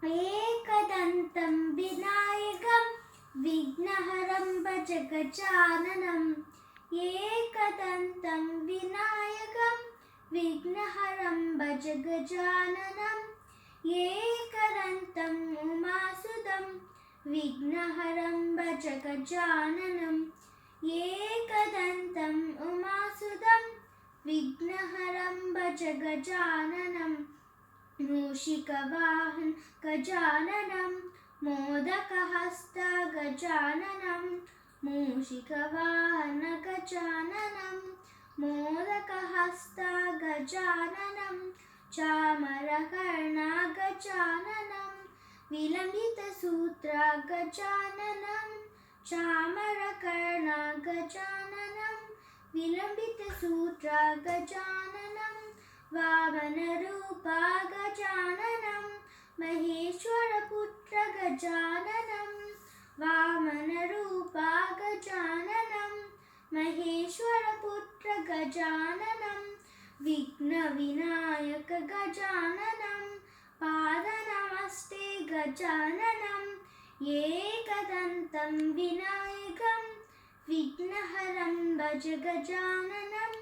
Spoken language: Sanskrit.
एकदन्तं विनायकं विघ्नहरं भज गजाननम् एकदन्तं विनायकं विघ्नहरं भज गजाननम् एकदन्तम् उमासुतं विघ्नहरं भज गजाननम् एकदन्तम् उमासुतं विघ्नहरं भज गजाननम् मूषिकवाहन गजाननं मोदकहस्त गजाननं मूषिकवाहन गजाननं मोदकहस्त गजाननं चामरकर्ण गजाननं विलम्बितसूत्र गजाननं चामरकर्ण गजाननं विलम्बितसूत्र गजाननं वामनरूप गजाननं महेश्वरपुत्र गजाननं वामनरूप गजाननं महेश्वरपुत्र गजाननं विघ्नविनायक गजाननं पादनमस्ते गजाननं एकदन्तं विनायकं विघ्नहरं भज गजाननं